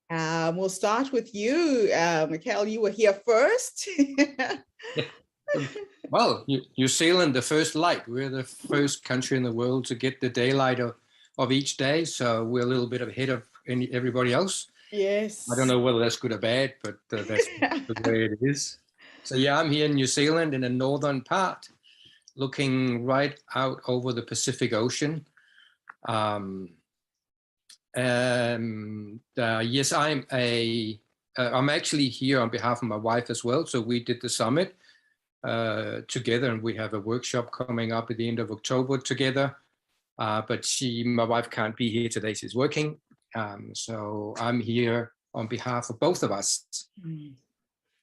We'll start with you, Mikhail. You were here first. Yeah. Well, New Zealand, the first light. We're the first country in the world to get the daylight of each day, so we're a little bit ahead of everybody else. Yes. I don't know whether that's good or bad, but that's the way it is. So yeah, I'm here in New Zealand in the northern part, looking right out over the Pacific Ocean. Yes, I'm actually here on behalf of my wife as well. So we did the summit together, and we have a workshop coming up at the end of October together. But my wife can't be here today. She's working. So I'm here on behalf of both of us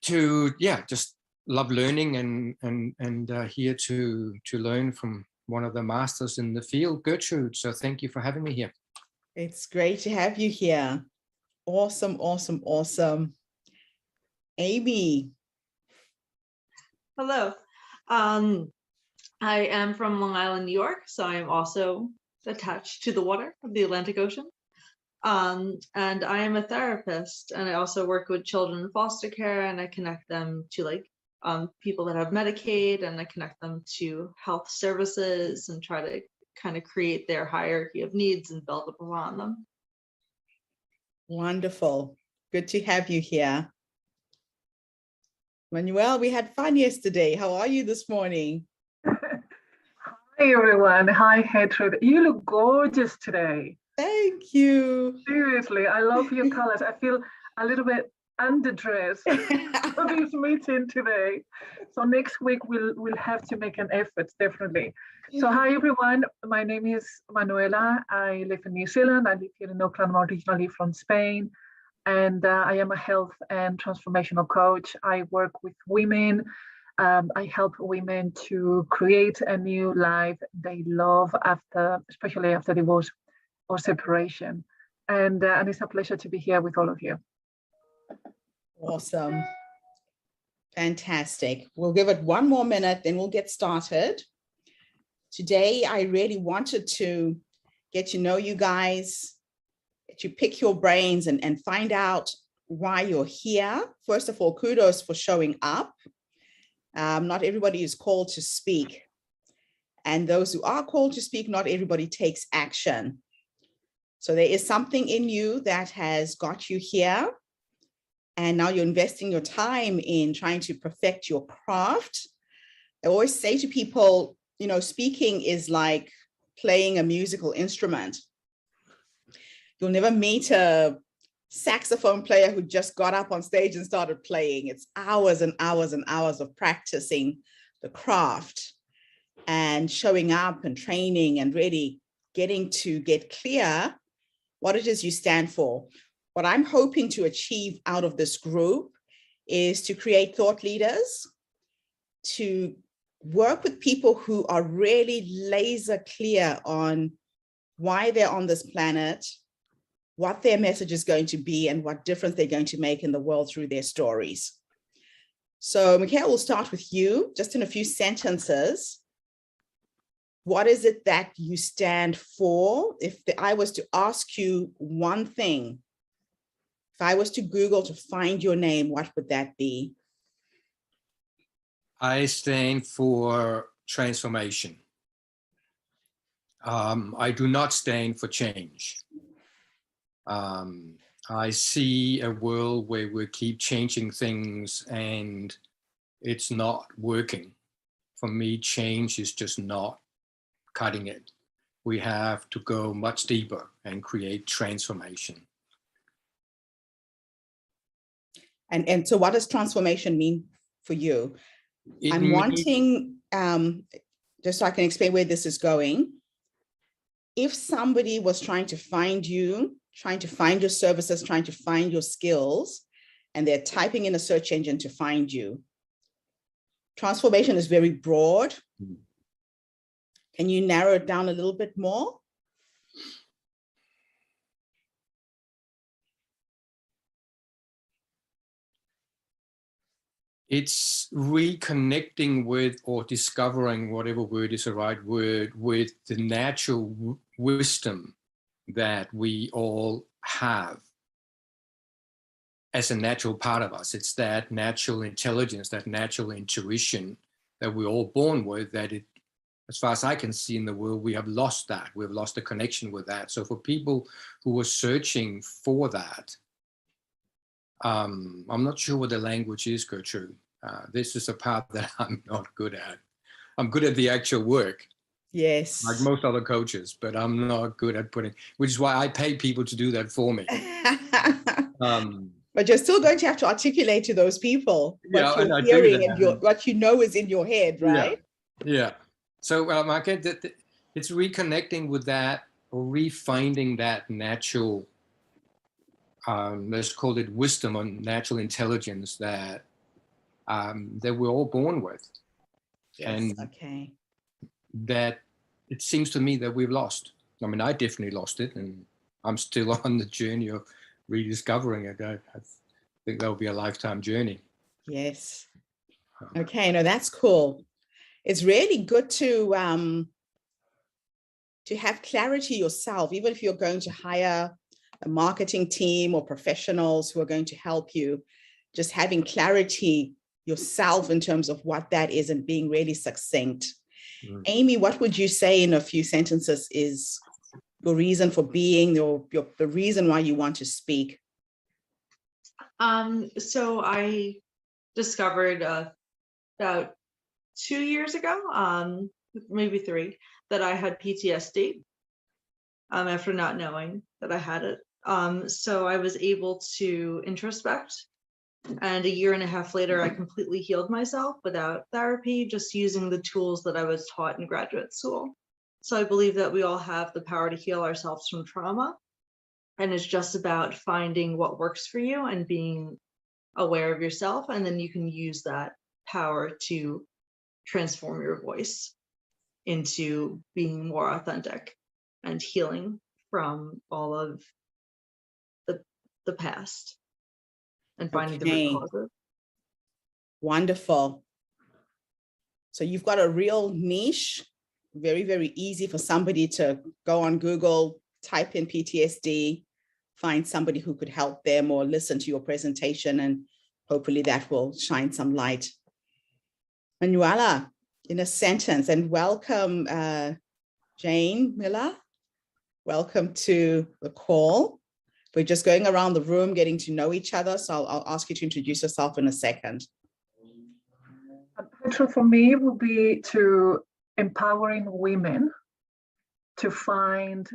to, just love learning and here to learn from one of the masters in the field, Gertrude. So thank you for having me here. It's great to have you here. Awesome, awesome, awesome. Amy. Hello. I am from Long Island, New York, so I am also attached to the water of the Atlantic Ocean. And I am a therapist, and I also work with children in foster care, and I connect them to people that have Medicaid, and I connect them to health services and try to kind of create their hierarchy of needs and build up around them. Wonderful. Good to have you here. Manuel, we had fun yesterday. How are you this morning? Hi, everyone. Hi, Gertrude. You look gorgeous today. Thank you. Seriously, I love your colors. I feel a little bit underdressed for this meeting today. So next week we'll have to make an effort, definitely. So hi everyone, my name is Manuela. I live in New Zealand. I live here in Auckland, originally from Spain. And I am a health and transformational coach. I work with women. I help women to create a new life they love especially after divorce or separation. And it's a pleasure to be here with all of you. Awesome. Fantastic. We'll give it one more minute, then we'll get started. Today, I really wanted to get to know you guys, to pick your brains and find out why you're here. First of all, kudos for showing up. Not everybody is called to speak. And those who are called to speak, not everybody takes action. So there is something in you that has got you here. And now you're investing your time in trying to perfect your craft. I always say to people, speaking is like playing a musical instrument. You'll never meet a saxophone player who just got up on stage and started playing. It's hours and hours and hours of practicing the craft and showing up and training and really getting to get clear what it is you stand for. What I'm hoping to achieve out of this group is to create thought leaders, to work with people who are really laser clear on why they're on this planet, what their message is going to be, and what difference they're going to make in the world through their stories. So, Mikhail, we'll start with you, just in a few sentences. What is it that you stand for? If I was to ask you one thing, if I was to Google to find your name, what would that be? I stand for transformation. I do not stand for change. I see a world where we keep changing things and it's not working. For me, change is just not cutting it. We have to go much deeper and create transformation. And so what does transformation mean for you? I'm wanting, just so I can explain where this is going. If somebody was trying to find you, trying to find your services, trying to find your skills, and they're typing in a search engine to find you, transformation is very broad. Can you narrow it down a little bit more? It's reconnecting with, or discovering, whatever word is the right word, with the natural wisdom that we all have. as a natural part of us. It's that natural intelligence, that natural intuition that we're all born with, that it, as far as I can see in the world, we have lost that. We've lost the connection with that. So for people who are searching for that, I'm not sure what the language is, Gertrude. This is a part that I'm not good at. I'm good at the actual work, Yes. like most other coaches, but I'm not good at putting, which is why I pay people to do that for me. But you're still going to have to articulate to those people what you're hearing and what you know is in your head, right? Yeah. So I get that it's reconnecting with that, or refinding that natural, let's call it wisdom or natural intelligence that we're all born with. Yes, and okay. that it seems to me that we've lost. I mean, I definitely lost it, and I'm still on the journey of rediscovering it. I think that'll be a lifetime journey. Yes. Okay, no, that's cool. It's really good to have clarity yourself, even if you're going to hire a marketing team or professionals who are going to help you, just having clarity yourself in terms of what that is and being really succinct. Amy, what would you say in a few sentences is your reason for being, the reason why you want to speak? So I discovered about 2 years ago, maybe 3, that I had PTSD after not knowing that I had it. So I was able to introspect, and 1.5 years later, I completely healed myself without therapy, just using the tools that I was taught in graduate school. So I believe that we all have the power to heal ourselves from trauma. And it's just about finding what works for you and being aware of yourself. And then you can use that power to transform your voice into being more authentic and healing from all of the past and finding the root causes. Wonderful. So you've got a real niche, very, very easy for somebody to go on Google, type in PTSD, find somebody who could help them or listen to your presentation, and hopefully that will shine some light. Manuela, in a sentence, and welcome, Jane Miller. Welcome to the call. We're just going around the room, getting to know each other. So I'll ask you to introduce yourself in a second. Petra, for me, would be to empowering women to find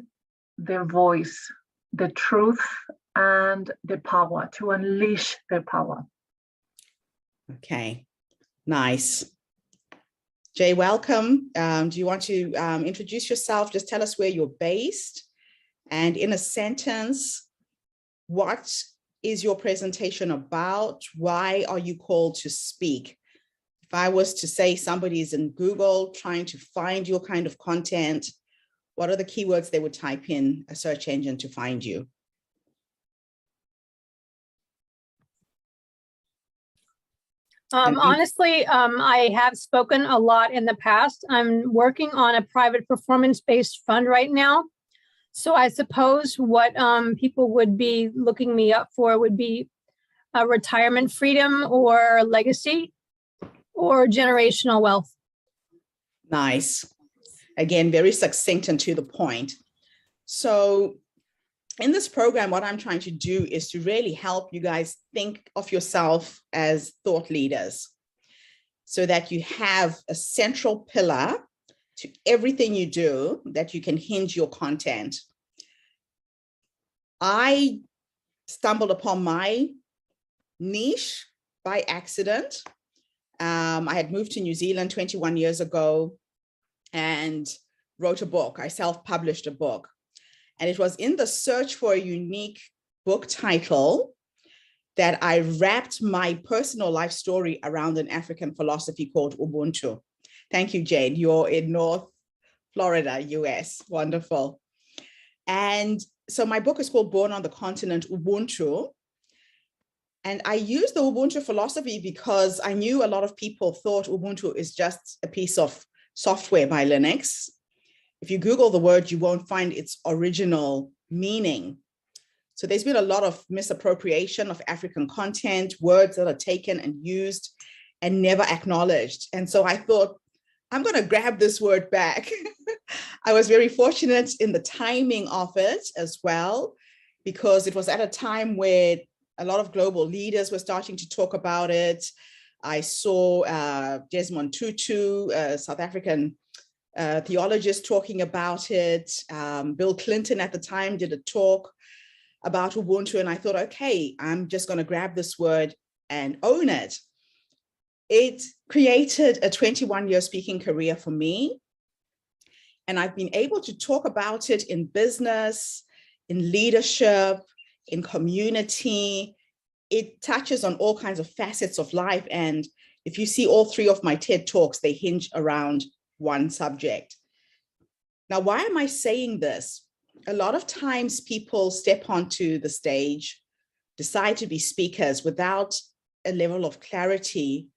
their voice, the truth, and the power, to unleash their power. Okay, nice. Jay, welcome. Do you want to introduce yourself? Just tell us where you're based, and in a sentence, what is your presentation about? Why are you called to speak? If I was to say somebody's in Google trying to find your kind of content, what are the keywords they would type in a search engine to find you? Honestly, I have spoken a lot in the past. I'm working on a private performance-based fund right now. So I suppose what people would be looking me up for would be a retirement freedom or legacy or generational wealth. Nice. Again, very succinct and to the point. So in this program, what I'm trying to do is to really help you guys think of yourself as thought leaders so that you have a central pillar to everything you do that you can hinge your content. I stumbled upon my niche by accident. I had moved to New Zealand 21 years ago and wrote a book. I self-published a book. And it was in the search for a unique book title that I wrapped my personal life story around an African philosophy called Ubuntu. Thank you, Jane. You're in North Florida, US. Wonderful. And so my book is called Born on the Continent, Ubuntu. And I used the Ubuntu philosophy because I knew a lot of people thought Ubuntu is just a piece of software by Linux. If you Google the word, you won't find its original meaning. So there's been a lot of misappropriation of African content, words that are taken and used and never acknowledged. And so I thought, I'm going to grab this word back. I was very fortunate in the timing of it as well, because it was at a time where a lot of global leaders were starting to talk about it. I saw Desmond Tutu, a South African theologist, talking about it. Bill Clinton at the time did a talk about Ubuntu, and I thought, okay, I'm just going to grab this word and own it. It created a 21-year speaking career for me, and I've been able to talk about it in business, in leadership, in community. It touches on all kinds of facets of life, and if you see all 3 of my TED Talks, they hinge around one subject. Now, why am I saying this? A lot of times people step onto the stage, decide to be speakers without a level of clarity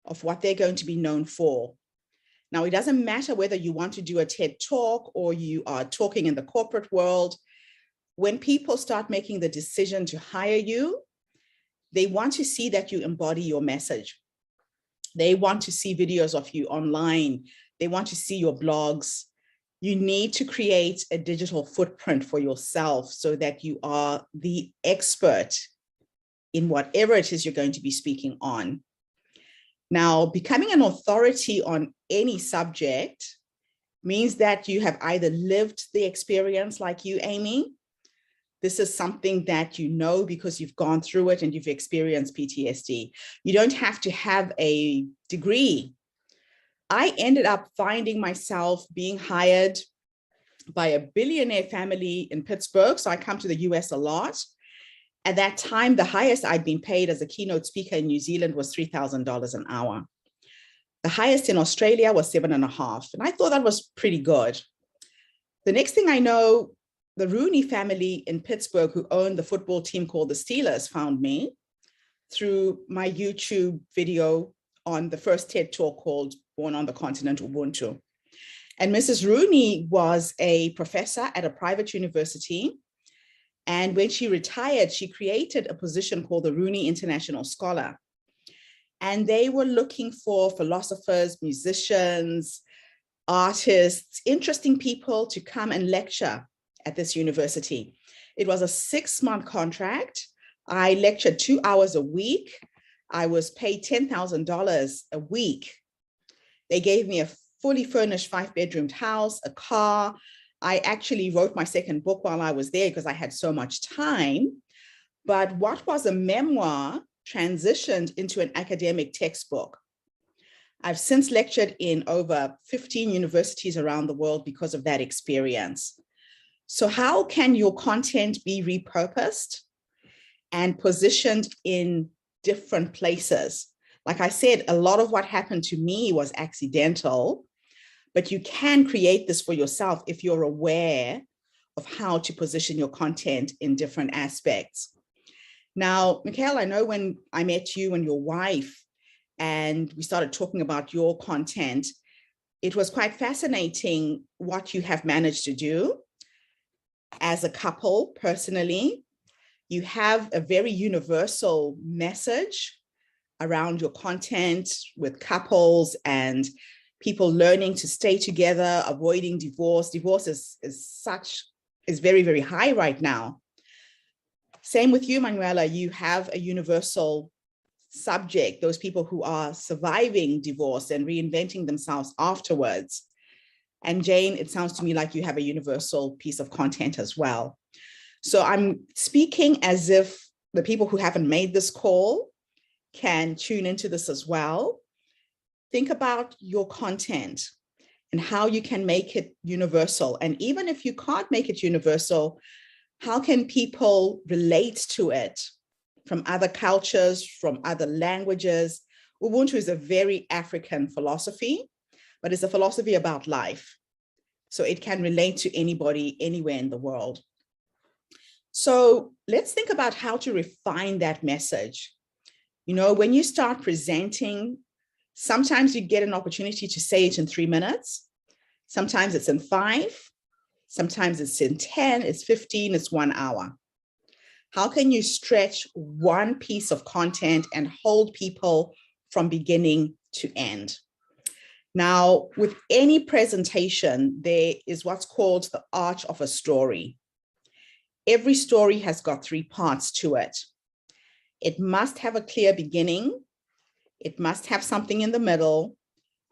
of what they're going to be known for. Now, it doesn't matter whether you want to do a TED Talk or you are talking in the corporate world. When people start making the decision to hire you, they want to see that you embody your message. They want to see videos of you online. They want to see your blogs. You need to create a digital footprint for yourself so that you are the expert in whatever it is you're going to be speaking on. Now, becoming an authority on any subject means that you have either lived the experience like you, Amy. This is something that you know because you've gone through it and you've experienced PTSD. You don't have to have a degree. I ended up finding myself being hired by a billionaire family in Pittsburgh. So I come to the US a lot. At that time, the highest I'd been paid as a keynote speaker in New Zealand was $3,000 an hour. The highest in Australia was $7,500. And I thought that was pretty good. The next thing I know, the Rooney family in Pittsburgh, who owned the football team called the Steelers, found me through my YouTube video on the first TED Talk called Born on the Continent, Ubuntu. And Mrs. Rooney was a professor at a private university. And when she retired, she created a position called the Rooney International Scholar. And they were looking for philosophers, musicians, artists, interesting people to come and lecture at this university. It was a 6-month contract. I lectured 2 hours a week. I was paid $10,000 a week. They gave me a fully furnished 5-bedroomed house, a car. I actually wrote my second book while I was there because I had so much time. But what was a memoir transitioned into an academic textbook. I've since lectured in over 15 universities around the world because of that experience. So how can your content be repurposed and positioned in different places? Like I said, a lot of what happened to me was accidental, but you can create this for yourself if you're aware of how to position your content in different aspects. Now, Mikhail, I know when I met you and your wife and we started talking about your content, it was quite fascinating what you have managed to do as a couple personally. You have a very universal message around your content with couples and people learning to stay together, avoiding divorce. Divorce is very, very high right now. Same with you, Manuela. You have a universal subject, those people who are surviving divorce and reinventing themselves afterwards. And Jane, it sounds to me like you have a universal piece of content as well. So I'm speaking as if the people who haven't made this call can tune into this as well. Think about your content and how you can make it universal. And even if you can't make it universal, how can people relate to it from other cultures, from other languages? Ubuntu is a very African philosophy, but it's a philosophy about life. So it can relate to anybody, anywhere in the world. So let's think about how to refine that message. You know, when you start presenting, sometimes you get an opportunity to say it in 3 minutes. Sometimes it's in 5. Sometimes it's in 10, it's 15, it's 1 hour. How can you stretch one piece of content and hold people from beginning to end? Now, with any presentation, there is what's called the arch of a story. Every story has got 3 parts to it. It must have a clear beginning, it must have something in the middle,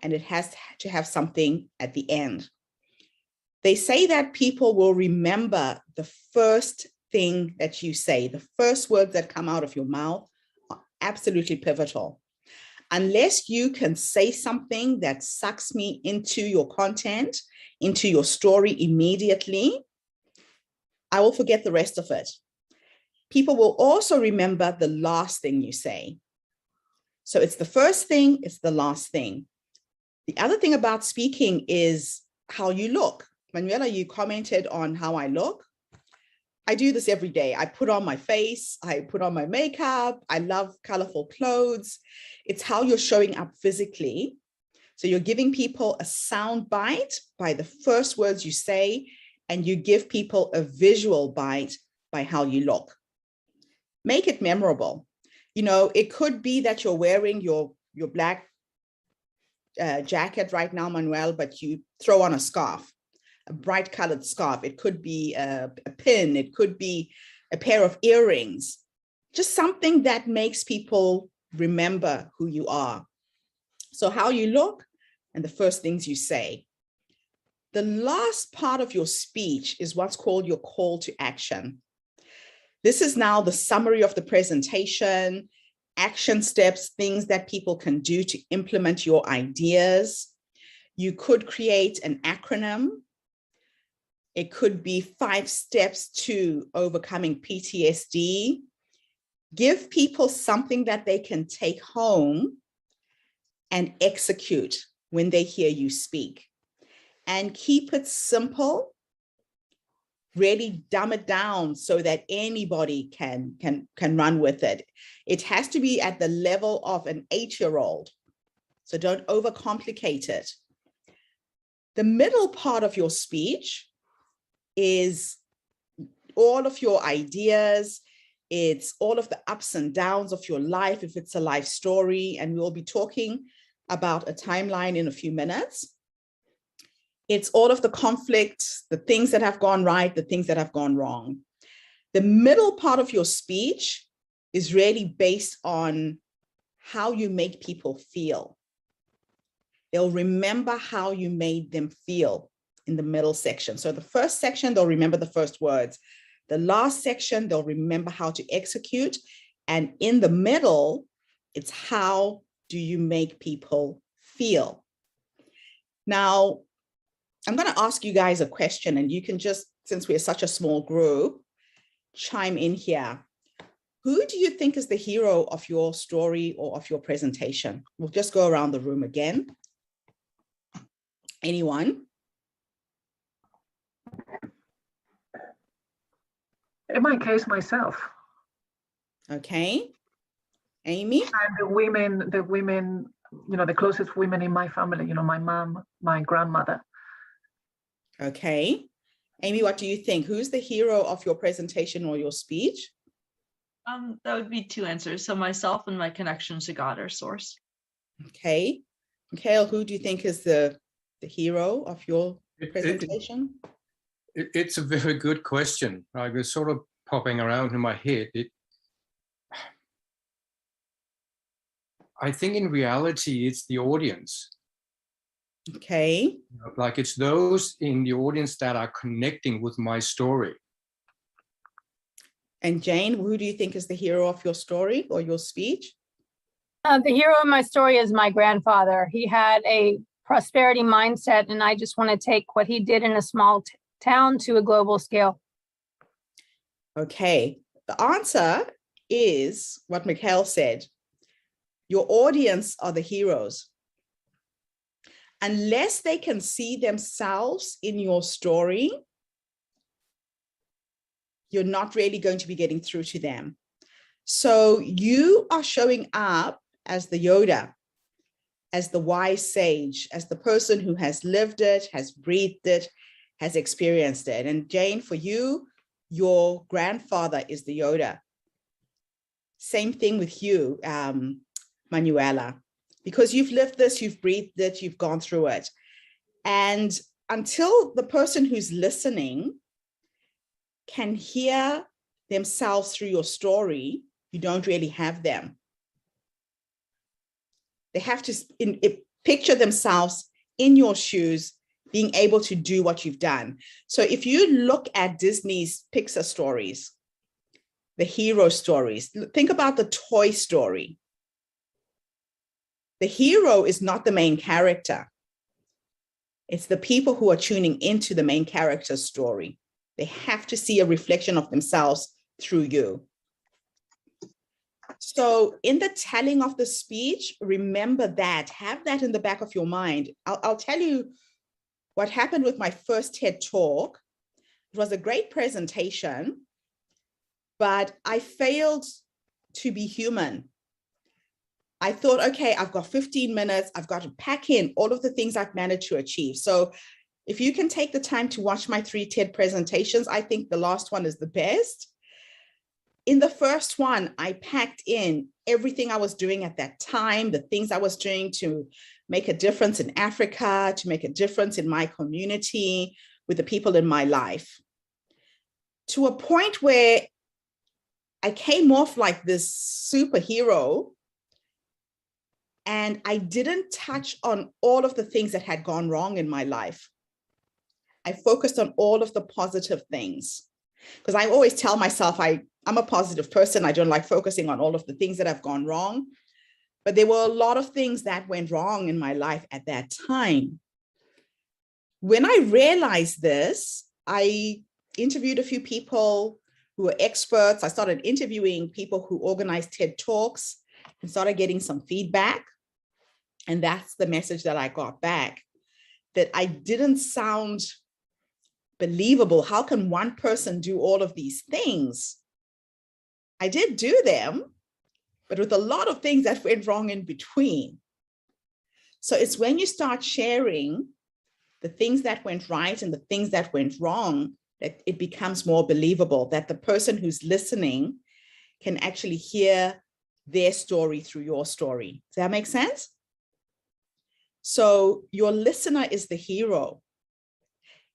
and it has to have something at the end. They say that people will remember the first thing that you say. The first words that come out of your mouth are absolutely pivotal. Unless you can say something that sucks me into your content, into your story immediately, I will forget the rest of it. People will also remember the last thing you say. So it's the first thing, it's the last thing. The other thing about speaking is how you look. Manuela, you commented on how I look. I do this every day. I put on my face, I put on my makeup. I love colorful clothes. It's how you're showing up physically. So you're giving people a sound bite by the first words you say, and you give people a visual bite by how you look. Make it memorable. You know, it could be that you're wearing your black jacket right now, Manuel, but you throw on a scarf, a bright colored scarf. It could be a pin. It could be a pair of earrings, just something that makes people remember who you are. So how you look and the first things you say. The last part of your speech is what's called your call to action. This is now the summary of the presentation, action steps, things that people can do to implement your ideas. You could create an acronym. It could be 5 steps to overcoming PTSD. Give people something that they can take home and execute when they hear you speak. And keep it simple. Really dumb it down so that anybody can run with it. It has to be at the level of an 8-year-old. So don't overcomplicate it. The middle part of your speech is all of your ideas. It's all of the ups and downs of your life, if it's a life story. And we'll be talking about a timeline in a few minutes. It's all of the conflicts, the things that have gone right, the things that have gone wrong. The middle part of your speech is really based on how you make people feel. They'll remember how you made them feel in the middle section. So the first section, they'll remember the first words. The last section, they'll remember how to execute. And in the middle, it's how do you make people feel? Now, I'm going to ask you guys a question, and you can just, since we're such a small group, chime in here. Who do you think is the hero of your story or of your presentation? We'll just go around the room again. Anyone? In my case, myself. Okay. Amy? And the women, you know, the closest women in my family, you know, my mom, my grandmother. Okay. Amy, what do you think? Who's the hero of your presentation or your speech? That would be 2 answers. So myself and my connection to God or source. Okay. Mikhail, who do you think is the hero of your presentation? It's a very good question. I was sort of popping around in my head. I think in reality, it's the audience. Okay. Like it's those in the audience that are connecting with my story. And Jane, who do you think is the hero of your story or your speech? The hero of my story is my grandfather. He had a prosperity mindset, and I just want to take what he did in a small town to a global scale. Okay. The answer is what Mikhail said. Your audience are the heroes. Unless they can see themselves in your story, you're not really going to be getting through to them. So you are showing up as the Yoda, as the wise sage, as the person who has lived it, has breathed it, has experienced it. And Jane, for you, your grandfather is the Yoda. Same thing with you, Manuela, because you've lived this, you've breathed it, you've gone through it. And until the person who's listening can hear themselves through your story, you don't really have them. They have to picture themselves in your shoes, being able to do what you've done. So if you look at Disney's Pixar stories, the hero stories, think about the Toy Story. The hero is not the main character. It's the people who are tuning into the main character's story. They have to see a reflection of themselves through you. So in the telling of the speech, remember that, have that in the back of your mind. I'll tell you what happened with my first TED Talk. It was a great presentation, but I failed to be human. I thought, okay, I've got 15 minutes. I've got to pack in all of the things I've managed to achieve. So if you can take the time to watch my 3 TED presentations, I think the last one is the best. In the first one, I packed in everything I was doing at that time, the things I was doing to make a difference in Africa, to make a difference in my community, with the people in my life, to a point where I came off like this superhero, and I didn't touch on all of the things that had gone wrong in my life. I focused on all of the positive things, because I always tell myself I'm a positive person. I don't like focusing on all of the things that have gone wrong. But there were a lot of things that went wrong in my life at that time. When I realized this, I interviewed a few people who were experts. I started interviewing people who organized TED Talks and started getting some feedback. And that's the message that I got back, that I didn't sound believable. How can one person do all of these things? I did do them, but with a lot of things that went wrong in between. So it's when you start sharing the things that went right and the things that went wrong that it becomes more believable, that the person who's listening can actually hear their story through your story. Does that make sense? So your listener is the hero.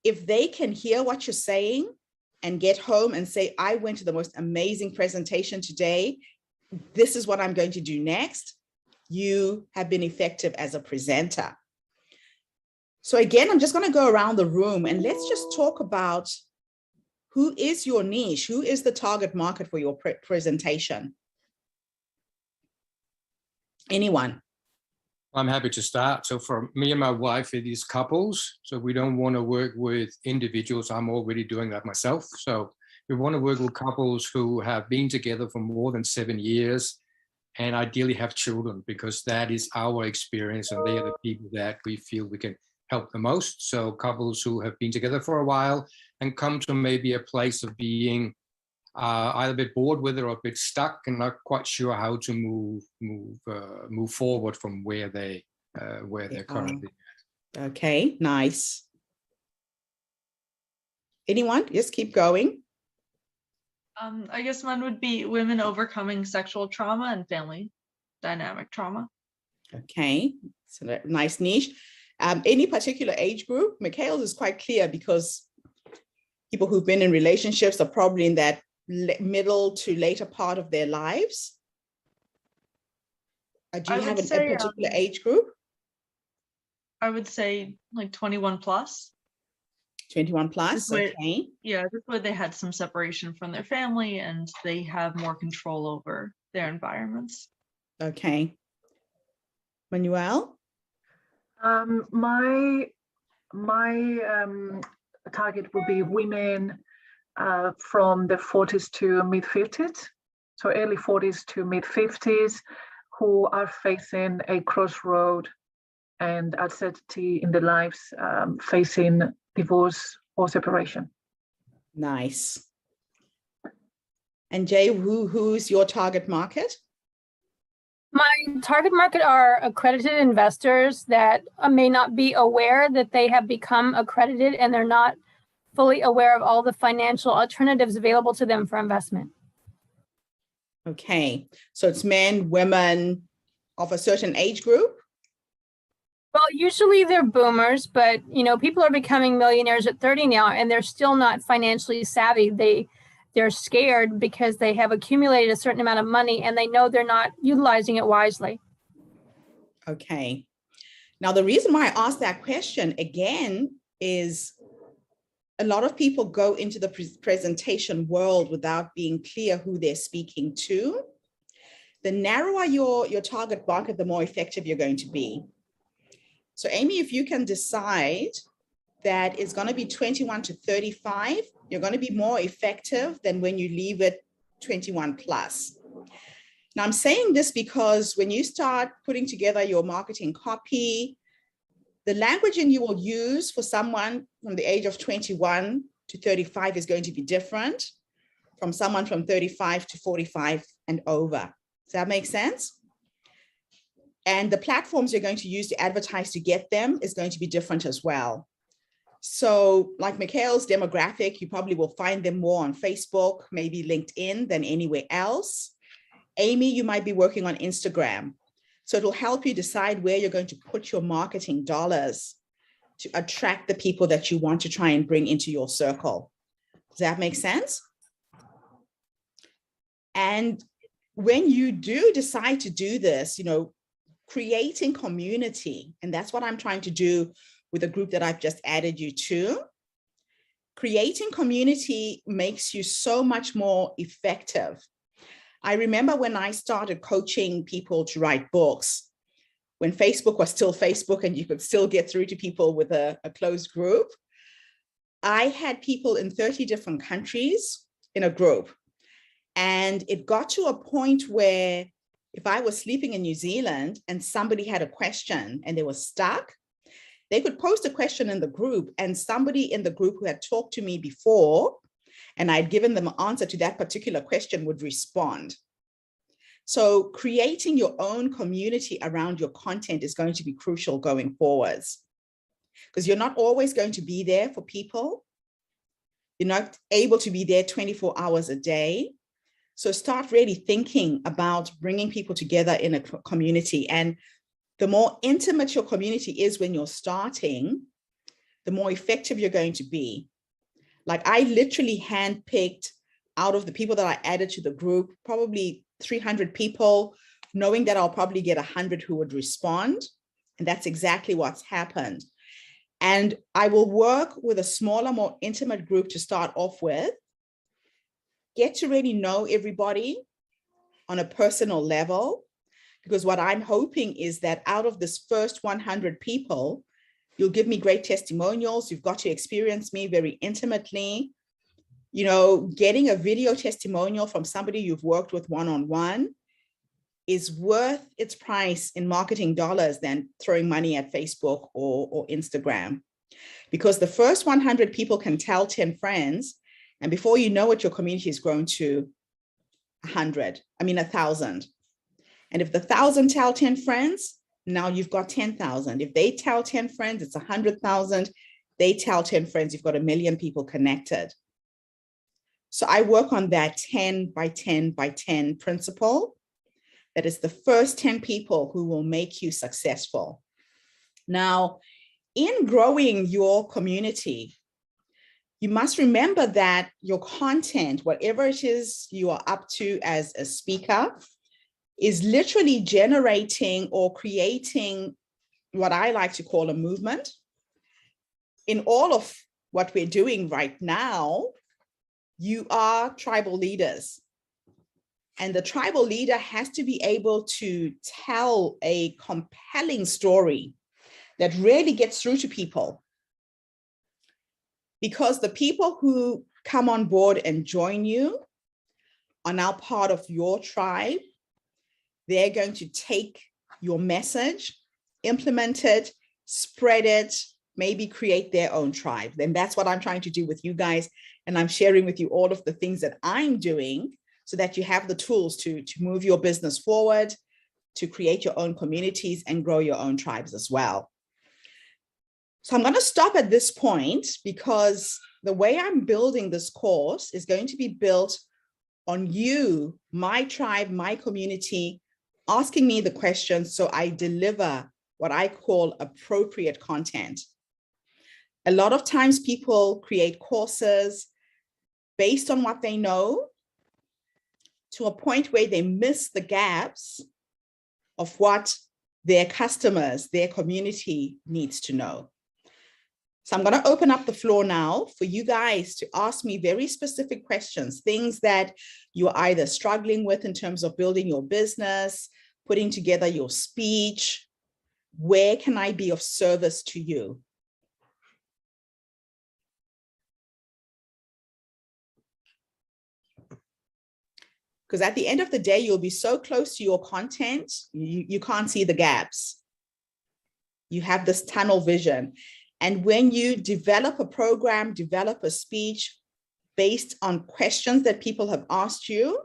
If they can hear what you're saying and get home and say, I went to the most amazing presentation today, this is what I'm going to do next, you have been effective as a presenter. So again, I'm just going to go around the room and let's just talk about who is your niche, who is the target market for your presentation? Anyone? I'm happy to start. So for me and my wife, it is couples. So we don't want to work with individuals. I'm already doing that myself. So we want to work with couples who have been together for more than 7 years and ideally have children, because that is our experience and they are the people that we feel we can help the most. So couples who have been together for a while and come to maybe a place of being either a bit bored with it or a bit stuck and not quite sure how to move forward from where they're currently at. Okay, nice. Anyone? Just keep going. I guess mine would be women overcoming sexual trauma and family dynamic trauma. Okay, so that nice niche. Any particular age group? Mikhail's is quite clear because people who've been in relationships are probably in that middle to later part of their lives. Do you have a particular age group? I would say like 21 plus. 21 plus, okay. Yeah, this where they had some separation from their family and they have more control over their environments. Okay. Manuel? My target would be women from the 40s to mid 50s, so early 40s to mid 50s, who are facing a crossroad and uncertainty in their lives, facing divorce or separation. Nice. And Jay, who's your target market? My target market are accredited investors that may not be aware that they have become accredited and they're not fully aware of all the financial alternatives available to them for investment. Okay, so it's men, women of a certain age group? Well, usually they're boomers, but people are becoming millionaires at 30 now, and they're still not financially savvy. They're scared because they have accumulated a certain amount of money and they know they're not utilizing it wisely. Okay. Now, the reason why I asked that question again is a lot of people go into the presentation world without being clear who they're speaking to. The narrower your target market, the more effective you're going to be. So Amy, if you can decide that it's going to be 21 to 35, you're going to be more effective than when you leave it 21 plus. Now I'm saying this because when you start putting together your marketing copy, the language you will use for someone from the age of 21 to 35 is going to be different from someone from 35 to 45 and over. Does that make sense? And the platforms you're going to use to advertise to get them is going to be different as well. So like Mikhail's demographic, you probably will find them more on Facebook, maybe LinkedIn than anywhere else. Amy, you might be working on Instagram. So it'll help you decide where you're going to put your marketing dollars to attract the people that you want to try and bring into your circle. Does that make sense? And when you do decide to do this, creating community, and that's what I'm trying to do with the group that I've just added you to. Creating community makes you so much more effective. I remember when I started coaching people to write books, when Facebook was still Facebook and you could still get through to people with a closed group, I had people in 30 different countries in a group. And it got to a point where if I was sleeping in New Zealand and somebody had a question and they were stuck, they could post a question in the group and somebody in the group who had talked to me before and I'd given them an answer to that particular question would respond. So creating your own community around your content is going to be crucial going forwards, because you're not always going to be there for people. You're not able to be there 24 hours a day. So start really thinking about bringing people together in a community. And the more intimate your community is when you're starting, the more effective you're going to be. Like I literally handpicked out of the people that I added to the group, probably 300 people, knowing that I'll probably get 100 who would respond. And that's exactly what's happened. And I will work with a smaller, more intimate group to start off with. Get to really know everybody on a personal level, because what I'm hoping is that out of this first 100 people, you'll give me great testimonials. You've got to experience me very intimately. Getting a video testimonial from somebody you've worked with one-on-one is worth its price in marketing dollars than throwing money at Facebook or Instagram. Because the first 100 people can tell 10 friends, and before you know it, your community has grown to 1,000. And if the 1,000 tell 10 friends, now you've got 10,000. If they tell 10 friends, it's 100,000. They tell 10 friends, you've got 1 million people connected. So I work on that 10 by 10 by 10 principle. That is the first 10 people who will make you successful. Now, in growing your community, you must remember that your content, whatever it is you are up to as a speaker, is literally generating or creating what I like to call a movement. In all of what we're doing right now, you are tribal leaders. And the tribal leader has to be able to tell a compelling story that really gets through to people. Because the people who come on board and join you are now part of your tribe. They're going to take your message, implement it, spread it, maybe create their own tribe. Then that's what I'm trying to do with you guys. And I'm sharing with you all of the things that I'm doing so that you have the tools to move your business forward, to create your own communities and grow your own tribes as well. So I'm going to stop at this point because the way I'm building this course is going to be built on you, my tribe, my community, asking me the questions so I deliver what I call appropriate content. A lot of times people create courses based on what they know to a point where they miss the gaps of what their customers, their community needs to know. So I'm going to open up the floor now for you guys to ask me very specific questions, things that you're either struggling with in terms of building your business, putting together your speech. Where can I be of service to you? Because at the end of the day, you'll be so close to your content, you can't see the gaps. You have this tunnel vision. And when you develop a program, develop a speech based on questions that people have asked you,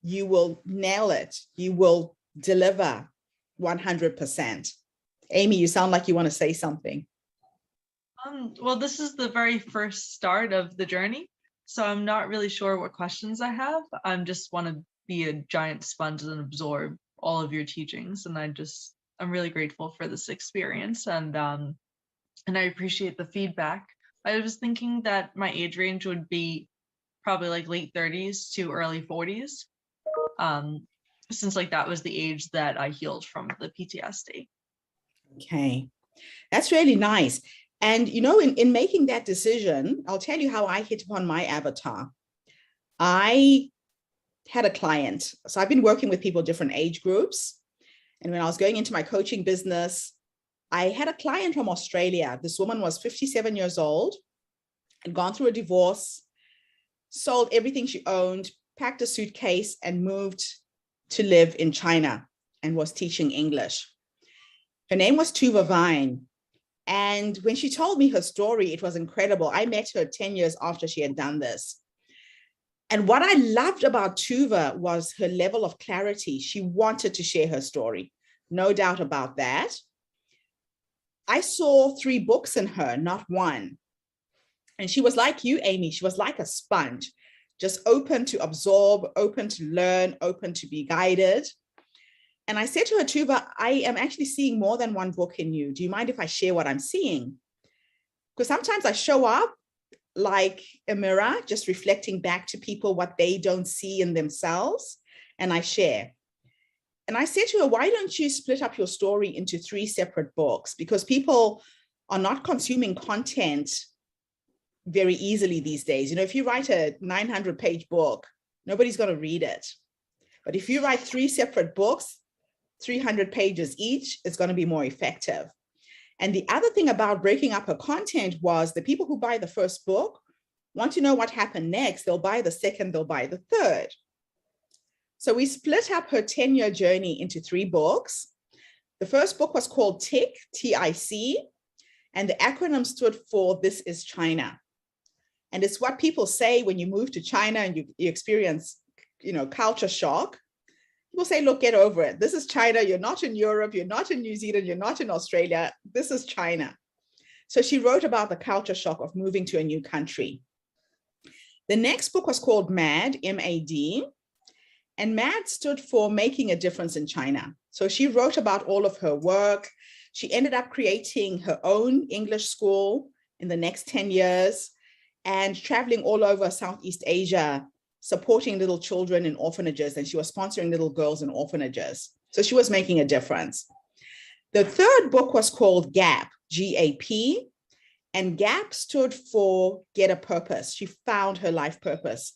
you will nail it. You will deliver 100%. Amy, you sound like you want to say something. Well, this is the very first start of the journey. So I'm not really sure what questions I have. I just want to be a giant sponge and absorb all of your teachings. And I'm really grateful for this experience. And I appreciate the feedback. I was thinking that my age range would be probably like late 30s to early 40s, since like that was the age that I healed from the PTSD. Okay, that's really nice. And, you know, in making that decision, I'll tell you how I hit upon my avatar. I had a client. So I've been working with people, different age groups. And when I was going into my coaching business, I had a client from Australia. This woman was 57 years old, had gone through a divorce, sold everything she owned, packed a suitcase and moved to live in China and was teaching English. Her name was Tuva Vine. And when she told me her story, it was incredible. I met her 10 years after she had done this. And what I loved about Tuva was her level of clarity. She wanted to share her story, no doubt about that. I saw 3 books in her, not one. And she was like you, Amy. She was like a sponge, just open to absorb, open to learn, open to be guided. And I said to her, Tuva, I am actually seeing more than one book in you. Do you mind if I share what I'm seeing? Because sometimes I show up like a mirror, just reflecting back to people what they don't see in themselves, and I share. And I said to her, why don't you split up your story into 3 separate books? Because people are not consuming content very easily these days. You know, if you write a 900-page book, nobody's going to read it. But if you write 3 separate books, 300 pages each, is going to be more effective. And the other thing about breaking up her content was the people who buy the first book want to know what happened next. They'll buy the second, they'll buy the third. So we split up her 10-year journey into 3 books. The first book was called TIC, T-I-C, and the acronym stood for This is China. And it's what people say when you move to China and you experience, you know, culture shock. People say, look, get over it. This is China. You're not in Europe. You're not in New Zealand. You're not in Australia. This is China. So she wrote about the culture shock of moving to a new country. The next book was called MAD, M-A-D. And MAD stood for Making a Difference in China. So she wrote about all of her work. She ended up creating her own English school in the next 10 years and traveling all over Southeast Asia, supporting little children in orphanages, and she was sponsoring little girls in orphanages. So she was making a difference. The third book was called GAP, G-A-P, and GAP stood for Get a Purpose. She found her life purpose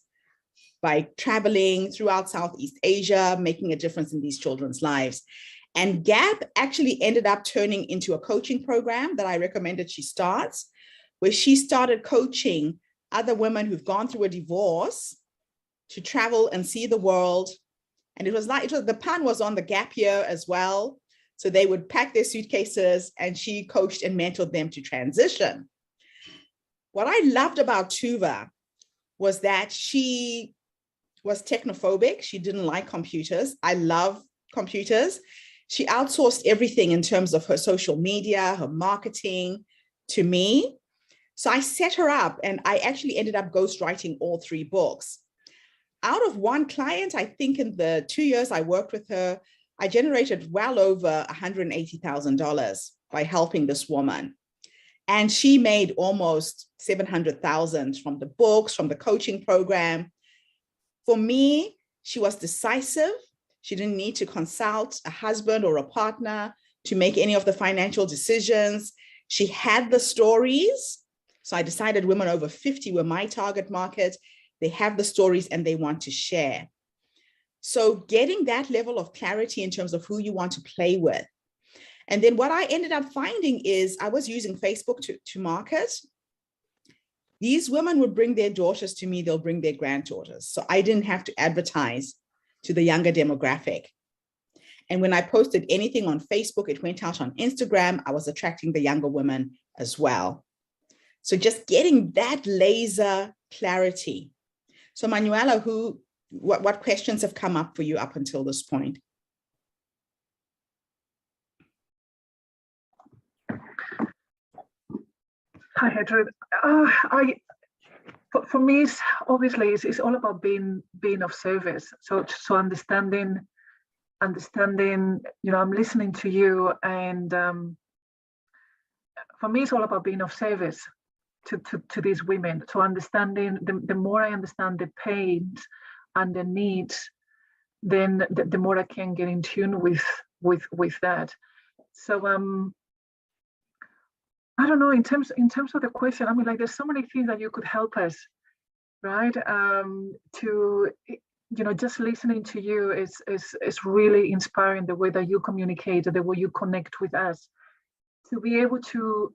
by traveling throughout Southeast Asia, making a difference in these children's lives. And GAP actually ended up turning into a coaching program that I recommended she starts, where she started coaching other women who've gone through a divorce to travel and see the world. And it was like, the pun was on the gap year as well. So they would pack their suitcases and she coached and mentored them to transition. What I loved about Tuva was that she was technophobic. She didn't like computers. I love computers. She outsourced everything in terms of her social media, her marketing, to me. So I set her up, and I actually ended up ghostwriting all 3 books. Out of one client, I think in the 2 years I worked with her, I generated well over $180,000 by helping this woman. And she made almost $700,000 from the books, from the coaching program. For me, she was decisive. She didn't need to consult a husband or a partner to make any of the financial decisions. She had the stories. So I decided women over 50 were my target market. They have the stories and they want to share. So getting that level of clarity in terms of who you want to play with. And then what I ended up finding is I was using Facebook to market. These women would bring their daughters to me, they'll bring their granddaughters. So I didn't have to advertise to the younger demographic. And when I posted anything on Facebook, it went out on Instagram. I was attracting the younger women as well. So just getting that laser clarity. So Manuela, what questions have come up for you up until this point? Hi, Hedred. For me, it's all about being of service. So understanding. I'm listening to you, and for me, it's all about being of service to these women. So understanding the more I understand the pains and the needs, then the more I can get in tune with that. So I don't know, in terms of the question, I mean, like, there's so many things that you could help us, right? Just listening to you is really inspiring, the way that you communicate, the way you connect with us, to be able to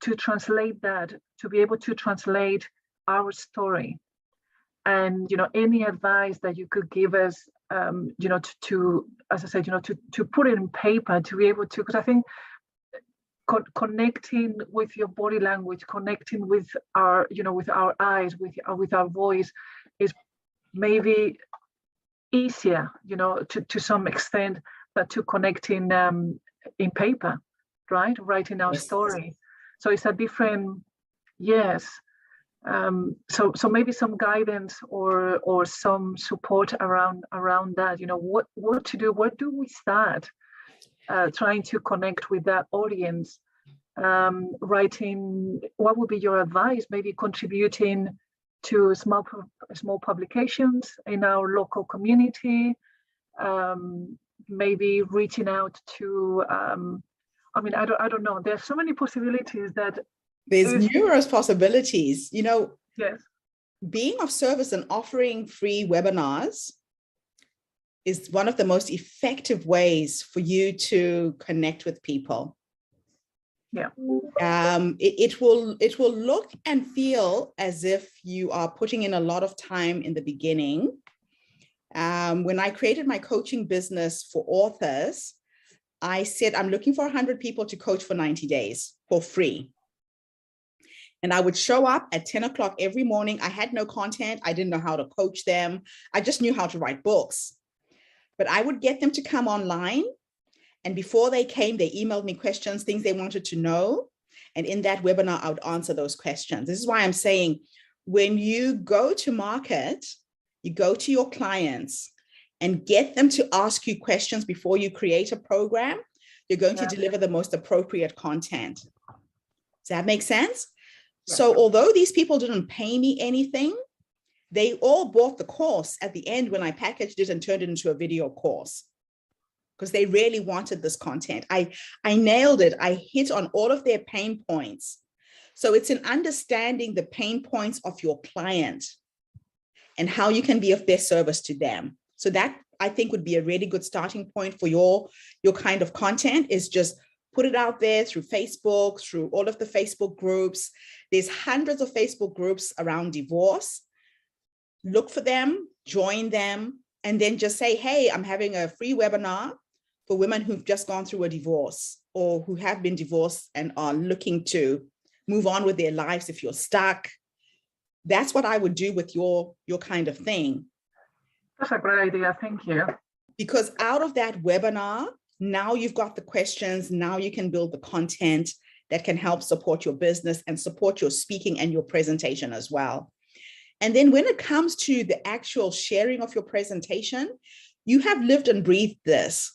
translate that, to be able to translate our story, and any advice that you could give us, to as I said, to put it in paper, to be able to, because I think connecting with your body language, connecting with our, with our eyes, with our voice, is maybe easier, to some extent, but to connecting in paper, right? Writing our story. So it's a different, yes. So maybe some guidance or some support around that. What to do? Where do we start? Trying to connect with that audience, writing. What would be your advice? Maybe contributing to small publications in our local community. Maybe reaching out to. I don't know. There's so many possibilities that. There's numerous possibilities. Yes. Being of service and offering free webinars is one of the most effective ways for you to connect with people. Yeah. It will look and feel as if you are putting in a lot of time in the beginning. When I created my coaching business for authors, I said, I'm looking for 100 people to coach for 90 days for free. And I would show up at 10 o'clock every morning. I had no content. I didn't know how to coach them. I just knew how to write books. But I would get them to come online. And before they came, they emailed me questions, things they wanted to know. And in that webinar, I would answer those questions. This is why I'm saying, when you go to market, you go to your clients and get them to ask you questions before you create a program, you're going to deliver the most appropriate content. Does that make sense? So although these people didn't pay me anything, they all bought the course at the end when I packaged it and turned it into a video course, because they really wanted this content. I nailed it. I hit on all of their pain points. So it's in understanding the pain points of your client and how you can be of their service to them. So that, I think, would be a really good starting point for your kind of content, is just put it out there through Facebook, through all of the Facebook groups. There's hundreds of Facebook groups around divorce. Look for them, join them, and then just say, hey, I'm having a free webinar for women who've just gone through a divorce or who have been divorced and are looking to move on with their lives if you're stuck. That's what I would do with your kind of thing. That's a great idea. Thank you. Because out of that webinar, now you've got the questions, now you can build the content, that can help support your business and support your speaking and your presentation as well. And then when it comes to the actual sharing of your presentation, you have lived and breathed this.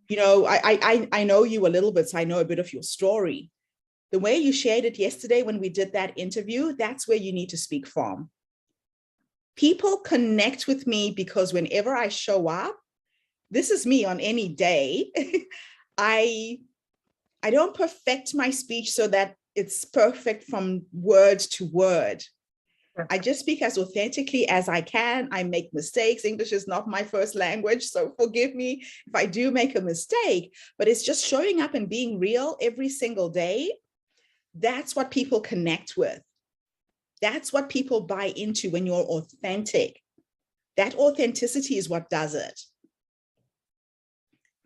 You know, I know you a little bit, so I know a bit of your story. The way you shared it yesterday when we did that interview, that's where you need to speak from. People connect with me because whenever I show up, this is me on any day. I don't perfect my speech so that it's perfect from word to word. I just speak as authentically as I can. I make mistakes. English is not my first language, so forgive me if I do make a mistake, but it's just showing up and being real every single day. That's what people connect with. That's what people buy into when you're authentic. That authenticity is what does it.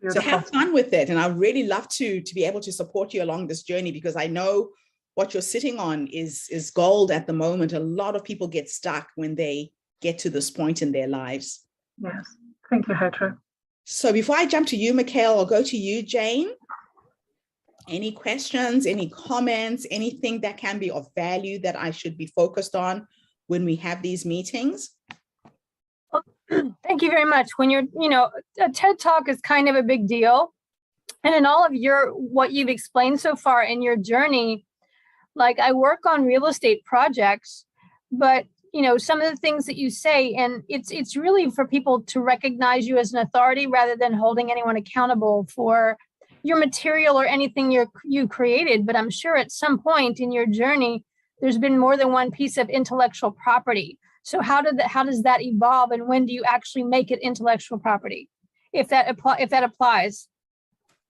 Beautiful. So have fun with it. And I really love to be able to support you along this journey, because I know what you're sitting on is gold at the moment. A lot of people get stuck when they get to this point in their lives. Yes. Thank you, Hetra. So before I jump to you, Mikhail, I'll go to you, Jane. Any questions, any comments, anything that can be of value that I should be focused on when we have these meetings? Thank you very much. When you're, a TED Talk is kind of a big deal. And in all of what you've explained so far in your journey, like I work on real estate projects, but some of the things that you say, and it's really for people to recognize you as an authority rather than holding anyone accountable for your material or anything you created. But I'm sure at some point in your journey, there's been more than one piece of intellectual property. So how does that evolve, and when do you actually make it intellectual property, if that applies?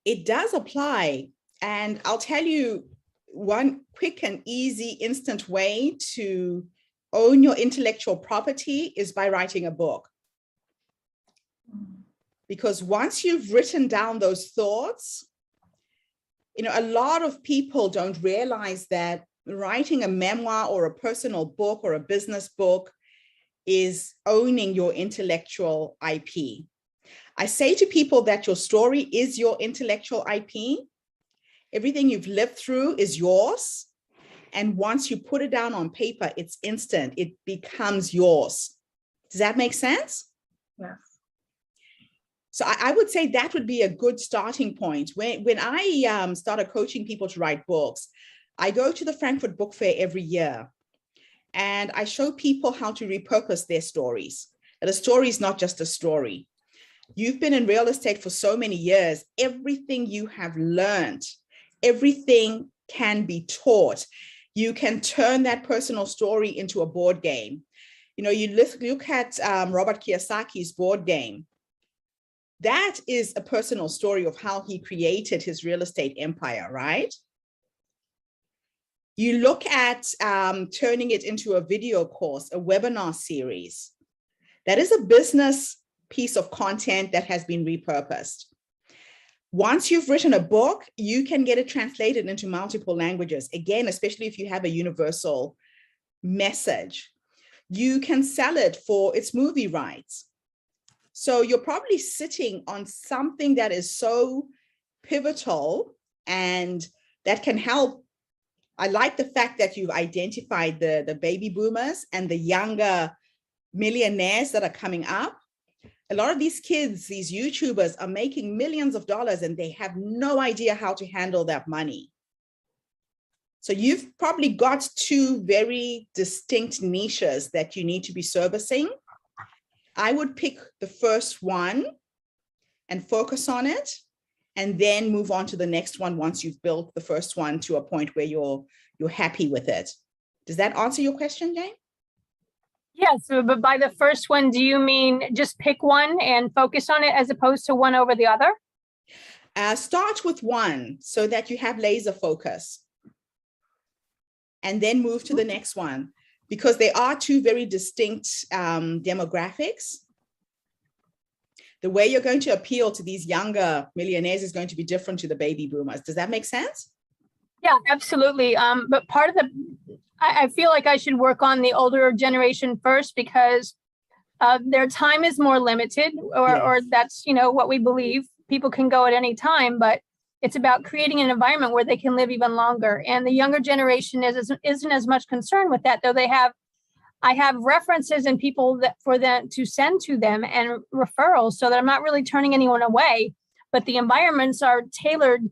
It does apply, and I'll tell you one quick and easy, instant way to own your intellectual property is by writing a book. Because once you've written down those thoughts, a lot of people don't realize that writing a memoir or a personal book or a business book is owning your intellectual IP. I say to people that your story is your intellectual IP. Everything you've lived through is yours. And once you put it down on paper, it's instant. It becomes yours. Does that make sense? Yes. So I would say that would be a good starting point. When I started coaching people to write books, I go to the Frankfurt Book Fair every year, and I show people how to repurpose their stories. And a story is not just a story. You've been in real estate for so many years. Everything you have learned, everything can be taught. You can turn that personal story into a board game. You look at Robert Kiyosaki's board game. That is a personal story of how he created his real estate empire, right? You look at turning it into a video course, a webinar series. That is a business piece of content that has been repurposed. Once you've written a book, you can get it translated into multiple languages. Again, especially if you have a universal message. You can sell it for its movie rights. So you're probably sitting on something that is so pivotal and that can help. I like the fact that you've identified the baby boomers and the younger millionaires that are coming up. A lot of these kids, these YouTubers, are making millions of dollars and they have no idea how to handle that money. So you've probably got two very distinct niches that you need to be servicing. I would pick the first one and focus on it, and then move on to the next one once you've built the first one to a point where you're happy with it. Does that answer your question, Jane? Yes, but by the first one, do you mean just pick one and focus on it as opposed to one over the other? Start with one so that you have laser focus, and then move to the next one, because they are two very distinct demographics. The way you're going to appeal to these younger millionaires is going to be different to the baby boomers. Does that make sense? Yeah, absolutely. But part of I feel like I should work on the older generation first, because their time is more limited, or that's, what we believe. People can go at any time, but It's about creating an environment where they can live even longer. And the younger generation isn't as much concerned with that, though I have references and people that for them to send to them and referrals, so that I'm not really turning anyone away, but the environments are tailored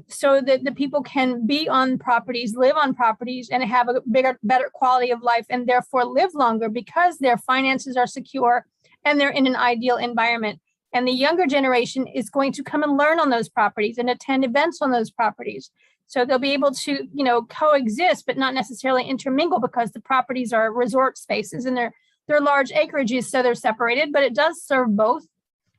so that the people can be on properties, live on properties, and have a better quality of life, and therefore live longer because their finances are secure and they're in an ideal environment. And the younger generation is going to come and learn on those properties and attend events on those properties. So they'll be able to, coexist, but not necessarily intermingle, because the properties are resort spaces and they're large acreages, so they're separated, but it does serve both.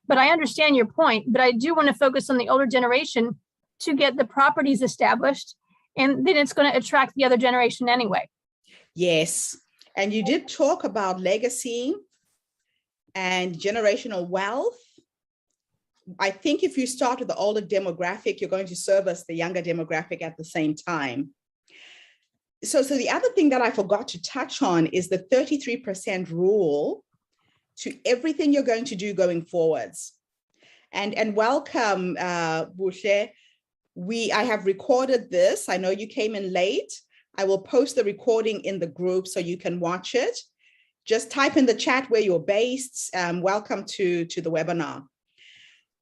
But I understand your point, but I do want to focus on the older generation to get the properties established, and then it's going to attract the other generation anyway. Yes. And you did talk about legacy and generational wealth. I think if you start with the older demographic, you're going to service the younger demographic at the same time. So the other thing that I forgot to touch on is the 33% rule to everything you're going to do going forwards. And welcome, Boucher. I have recorded this. I know you came in late. I will post the recording in the group so you can watch it. Just type in the chat where you're based. Welcome to the webinar.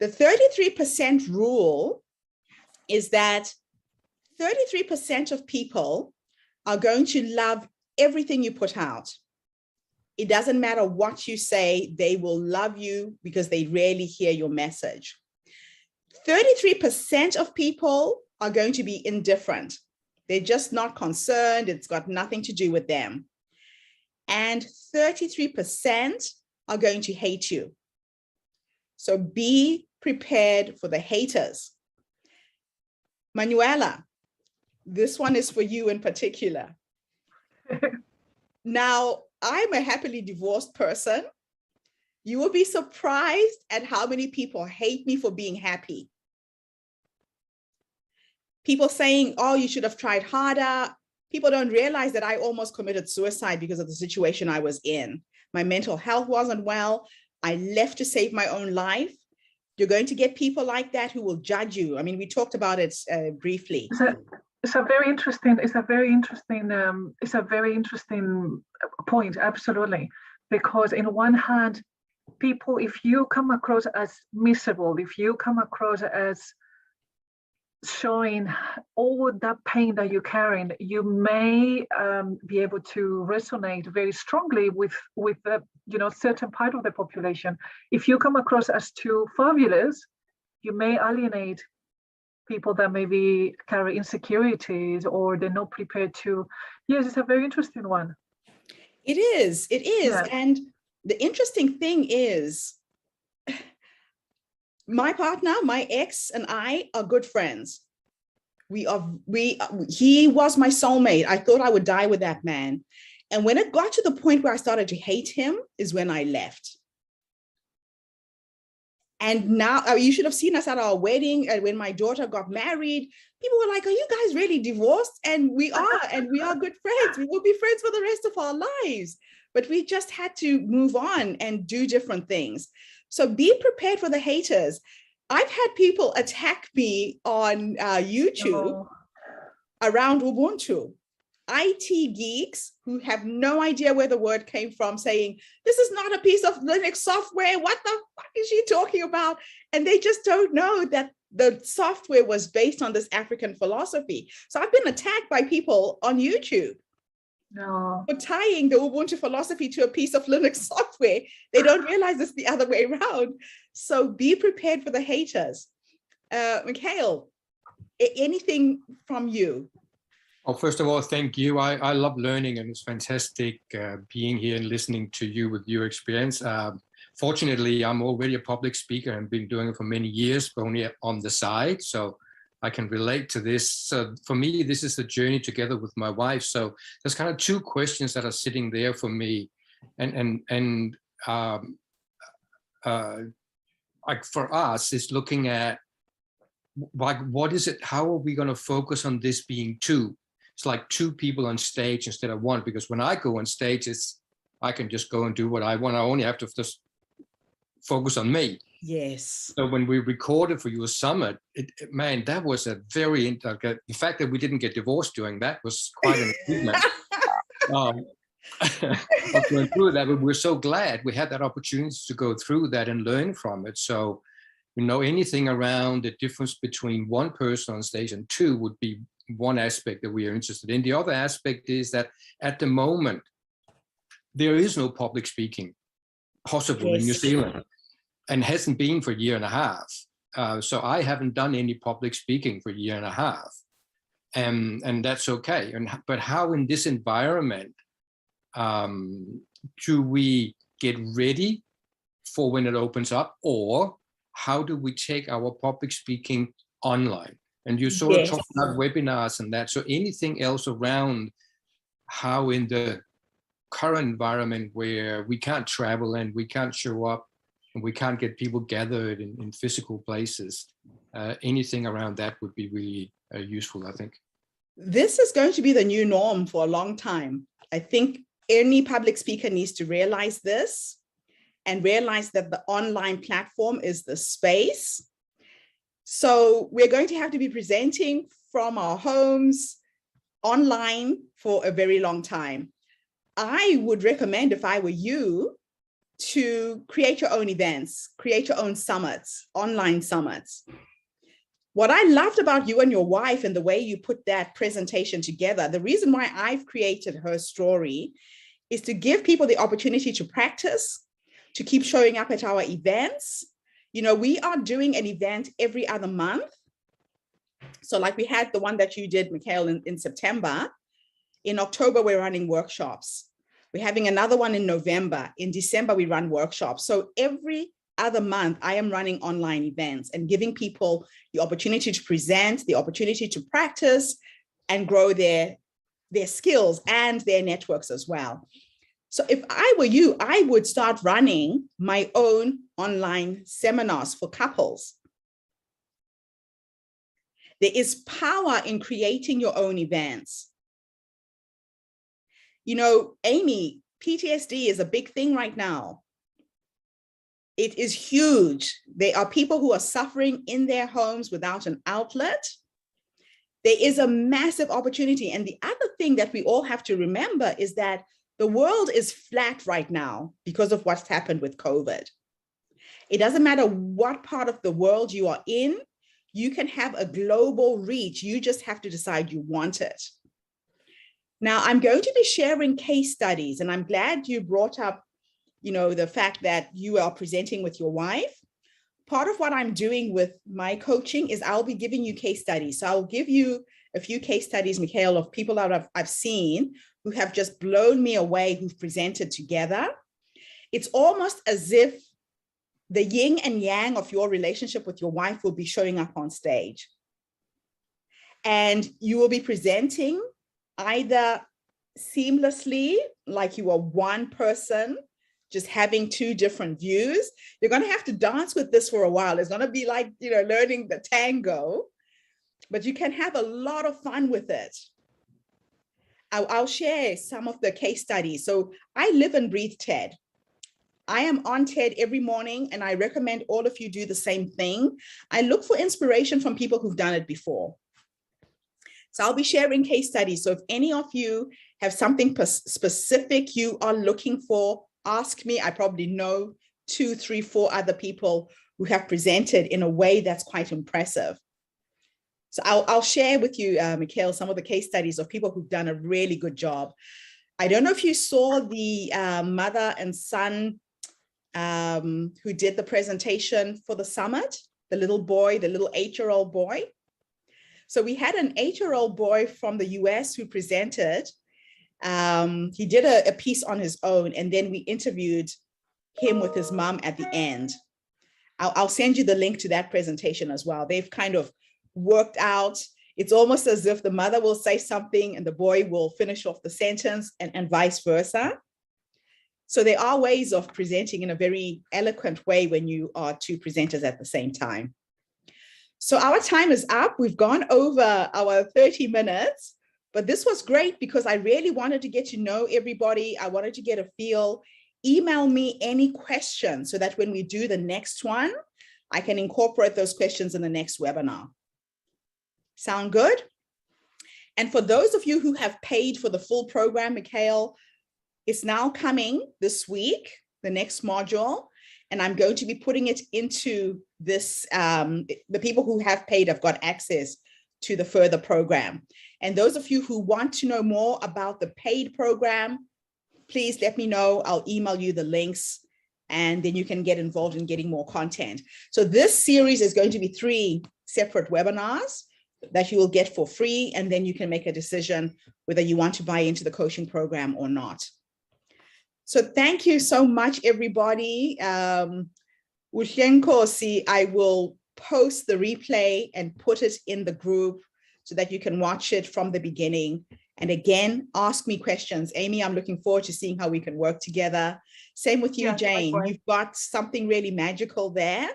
The 33% rule is that 33% of people are going to love everything you put out. It doesn't matter what you say, they will love you because they rarely hear your message. 33% of people are going to be indifferent. They're just not concerned. It's got nothing to do with them. And 33% are going to hate you. So be prepared for the haters. Manuela, this one is for you in particular. Now, I'm a happily divorced person. You will be surprised at how many people hate me for being happy. People saying, oh, you should have tried harder. People don't realize that I almost committed suicide because of the situation I was in. My mental health wasn't well. I left to save my own life. You're going to get people like that who will judge you. I mean, we talked about it briefly. It's a very interesting point, absolutely. Because in one hand, people, if you come across as miserable, if you come across as showing all that pain that you're carrying, you may be able to resonate very strongly with the certain part of the population. If you come across as too fabulous, you may alienate people that maybe carry insecurities or they're not prepared to. Yes, it's a very interesting one. It is. Yeah. And the interesting thing is, my partner, my ex, and I are good friends. He was my soulmate. I thought I would die with that man. And when it got to the point where I started to hate him is when I left. And now you should have seen us at our wedding. And when my daughter got married, people were like, are you guys really divorced? And we are good friends. We will be friends for the rest of our lives. But we just had to move on and do different things. So be prepared for the haters. I've had people attack me on YouTube around Ubuntu. IT geeks who have no idea where the word came from, saying, this is not a piece of Linux software. What the fuck is she talking about? And they just don't know that the software was based on this African philosophy. So I've been attacked by people on YouTube. No. For tying the Ubuntu philosophy to a piece of Linux software. They don't realize it's the other way around. So be prepared for the haters. Mikhail, anything from you? Well, first of all, thank you. I love learning, and it's fantastic being here and listening to you with your experience. Fortunately, I'm already a public speaker and been doing it for many years, but only on the side. So I can relate to this. So for me, this is a journey together with my wife. So there's kind of two questions that are sitting there for me. And like for us, is looking at like, what is it? How are we going to focus on this being two? It's like two people on stage instead of one, because when I go on stage, I can just go and do what I want. I only have to just focus on me. Yes. So when we recorded for your summit, man, that was a very, the fact that we didn't get divorced during that was quite an achievement. Of going through that, but we're so glad we had that opportunity to go through that and learn from it. So, anything around the difference between one person on stage and two would be one aspect that we are interested in. The other aspect is that at the moment, there is no public speaking possible in New Zealand, and hasn't been for a year and a half. So I haven't done any public speaking for a year and a half, and that's okay. But how in this environment do we get ready for when it opens up, or how do we take our public speaking online? And you sort of talked about webinars and that. So anything else around how in the current environment where we can't travel and we can't show up and we can't get people gathered in physical places, anything around that would be really useful, I think. This is going to be the new norm for a long time. I think any public speaker needs to realize this and realize that the online platform is the space. So we're going to have to be presenting from our homes online for a very long time. I would recommend, if I were you, to create your own events, create your own summits, online summits. What I loved about you and your wife and the way you put that presentation together, the reason why I've created Her Story is to give people the opportunity to practice, to keep showing up at our events. We are doing an event every other month. So like we had the one that you did, Mikhail, in September. In October, we're running workshops. We're having another one in November. In December, we run workshops. So every other month, I am running online events and giving people the opportunity to present, the opportunity to practice and grow their skills and their networks as well. So if I were you, I would start running my own online seminars for couples. There is power in creating your own events. Amy, PTSD is a big thing right now. It is huge. There are people who are suffering in their homes without an outlet. There is a massive opportunity. And the other thing that we all have to remember is that the world is flat right now because of what's happened with COVID. It doesn't matter what part of the world you are in, you can have a global reach. You just have to decide you want it. Now, I'm going to be sharing case studies, and I'm glad you brought up, the fact that you are presenting with your wife. Part of what I'm doing with my coaching is I'll be giving you case studies. So I'll give you a few case studies, Mikhail, of people that I've seen who have just blown me away, who've presented together. It's almost as if the yin and yang of your relationship with your wife will be showing up on stage. And you will be presenting either seamlessly, like you are one person, just having two different views. You're going to have to dance with this for a while. It's going to be like, learning the tango, but you can have a lot of fun with it. I'll share some of the case studies. So I live and breathe TED. I am on TED every morning, and I recommend all of you do the same thing. I look for inspiration from people who've done it before. So I'll be sharing case studies. So if any of you have something specific you are looking for, ask me. I probably know 2, 3, 4 other people who have presented in a way that's quite impressive. So I'll share with you, Mikhail, some of the case studies of people who've done a really good job. I don't know if you saw the mother and son who did the presentation for the summit, the little boy, the little 8-year-old boy. So we had an 8-year-old boy from the US who presented. He did a piece on his own, and then we interviewed him with his mom at the end. I'll send you the link to that presentation as well. They've kind of worked out. It's almost as if the mother will say something and the boy will finish off the sentence, and vice versa. So there are ways of presenting in a very eloquent way when you are two presenters at the same time. So our time is up. We've gone over our 30 minutes, but this was great because I really wanted to get to know everybody. I wanted to get a feel. Email me any questions so that when we do the next one, I can incorporate those questions in the next webinar. Sound good? And for those of you who have paid for the full program, Mikhail, it's now coming this week, the next module, and I'm going to be putting it into this, the people who have paid have got access to the further program. And those of you who want to know more about the paid program, please let me know. I'll email you the links, and then you can get involved in getting more content. So this series is going to be 3 separate webinars that you will get for free, and then you can make a decision whether you want to buy into the coaching program or not. So thank you so much, everybody. Ushenkosi, I will post the replay and put it in the group so that you can watch it from the beginning. And again, ask me questions. Amy, I'm looking forward to seeing how we can work together. Same with you, Yeah, Jane. likewise. You've got something really magical there.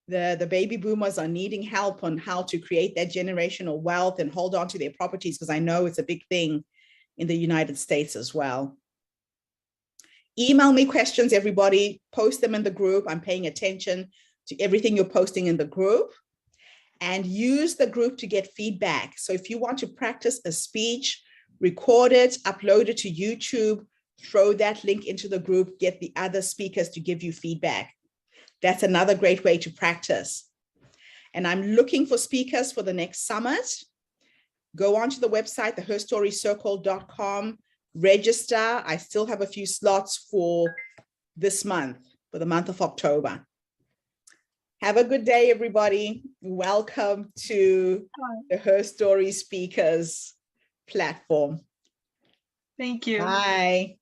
The baby boomers are needing help on how to create that generational wealth and hold on to their properties, because I know it's a big thing in the United States as well. Email me questions, everybody. Post them in the group. I'm paying attention to everything you're posting in the group. And use the group to get feedback. So if you want to practice a speech, record it, upload it to YouTube, throw that link into the group, get the other speakers to give you feedback. That's another great way to practice. And I'm looking for speakers for the next summit. Go onto the website, theherstorycircle.com, register. I still have a few slots for this month, for the month of October. Have a good day, everybody. Welcome to the Her Story Speakers platform. Thank you. Bye.